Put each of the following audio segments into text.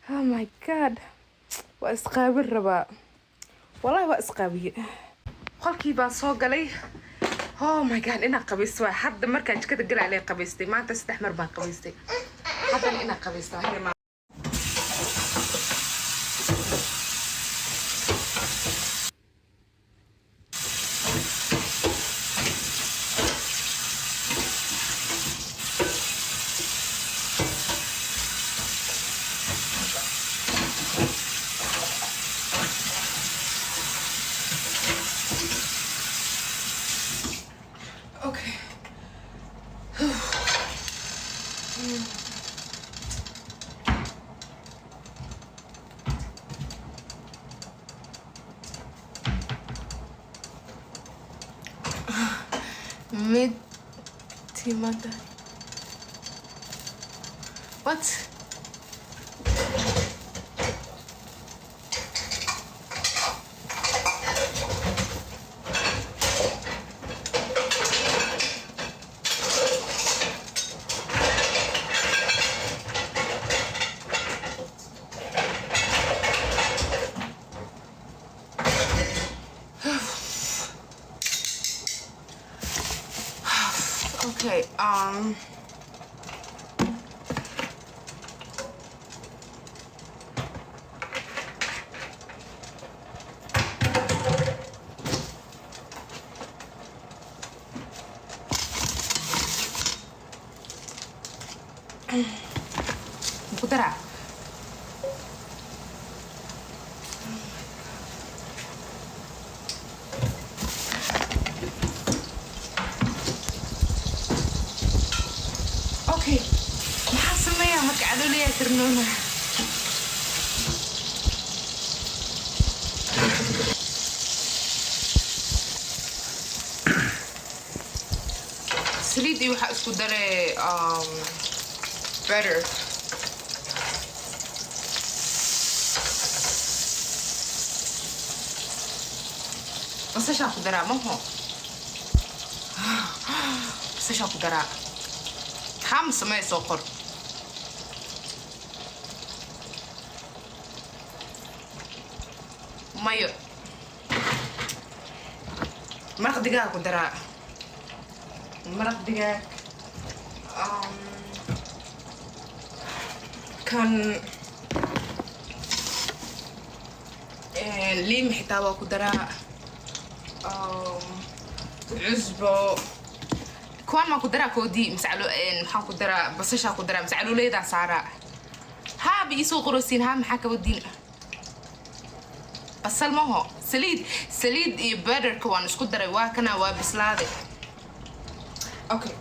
Oh my god. Waa isqaabin rabaa. Wallahi waa isqaabiye. Qolkii baan soo galay. Oh my god, ina qabaysto waa hadda markaan jikada galay qabaystay. Maanta 3 mar baan qabaystay. Hadda ina qabaysto. Okay. Mid timada. What? Okay, Kudara. Okay. Maxaa sameeyaa marka adoolaya tirnoona? Saliidii waxaa isku daray butter. Basasha ku daraa maho. Basasha ku daraa. Ham samee soo qor. Mayo. Maraq digaag ku daraa. Maraq digaag. Kan liim xitaa waa ku daraa. عزبو كوان ما كدرا كودي مسعلو محا كدرا بصشا كدرا مسعلو ليدا سارا ها بيسو قروسين ها محاكا ودين بصل ما هو سليد يبرر كوان اسكو درا واكنا وابسلادي اوكي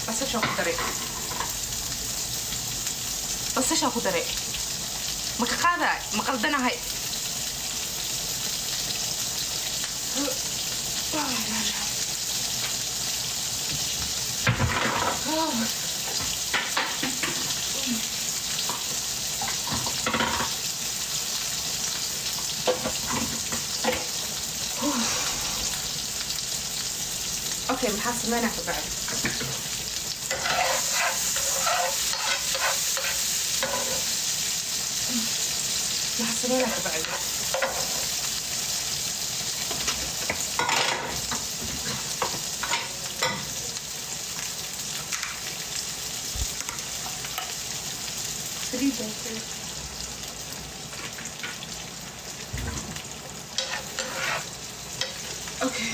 بصشا كدرا بصشا كدرا مكقادا مقلدنا هاي اوكي محاسب ما ناخذ بعد محاسب ما ناخذ بعد اوكي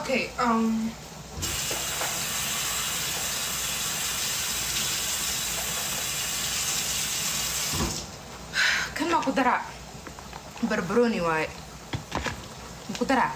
Okay, kan ma ku daraa barbarooni waaye ma ku daraa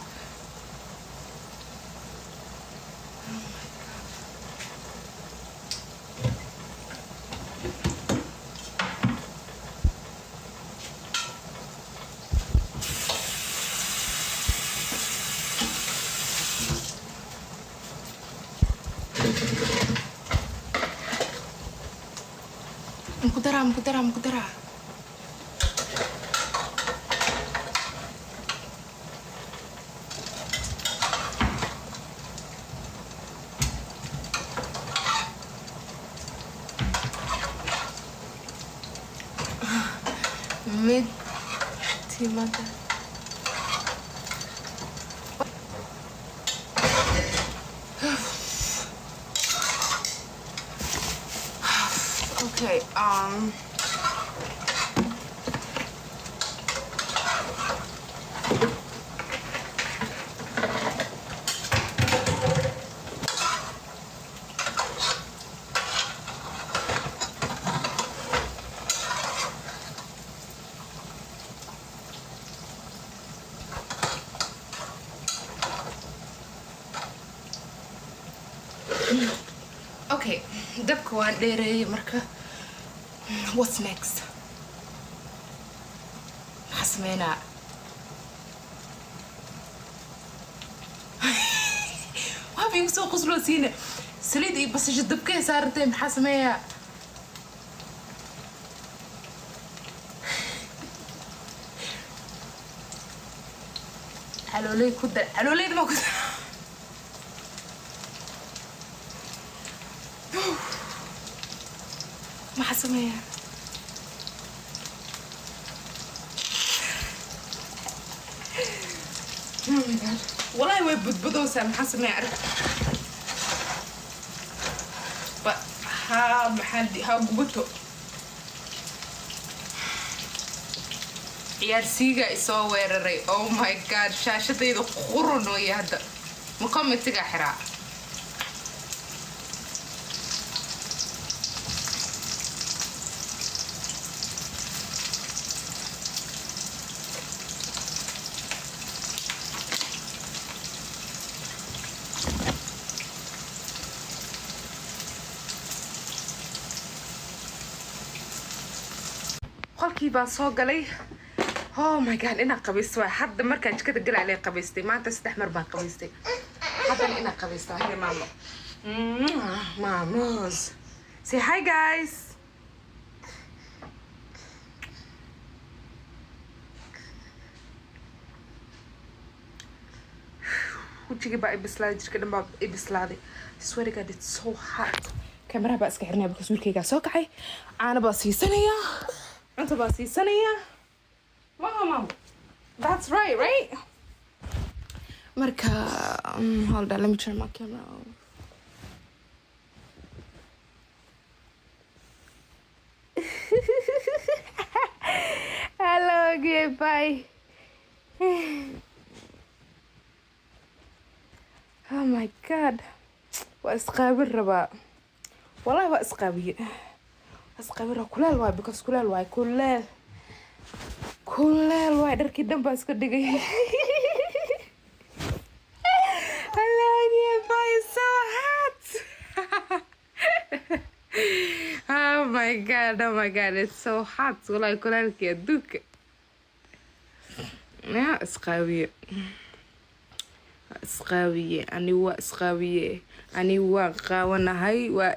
ma ku daraa mid timada okay okay dabka waan dheereeyay marka what's next maxaa sameynaa waa igu soo qosloo siina saliid iyo basasha dabkay saartay maxaa sameeyaa xalooley ku dar xalooleyda ma ku dar maxaa sameeyaa oh my god والله way budbudowsaa maxaa sameeyaa arag ba ha gubato ciyaarsiiga isoo weeraray oh my god shaashadayda qurun way hadda ma commentiga xiraa qolkii baan soo galay oh my god inaan qabaysto waa hadda markaan jikada galaalay qabaystay maanta 3 mar baan qabaystay haddan inaan qabaysto hay maamo mamos say hi guys wajigii baa ibislaaday jirka dhan baa ibislaaday swear to god it's so hot kamera baa iska xirnaa because wiilkaygaa soo kacay caana baa siisanayaa cunto baa siisanayaa mama that's right marka hold on let me turn my camera off hello goodbye oh my god waa isqaabin rabaa wallahi waa isqaabiye asqabira kuleel waay because kuleel waay dharkii dhan baa iska dhigay so hot oh my god it's so hot wallahi kuleelkii adduunka ya isqaabiye ani waa qaawanahay waa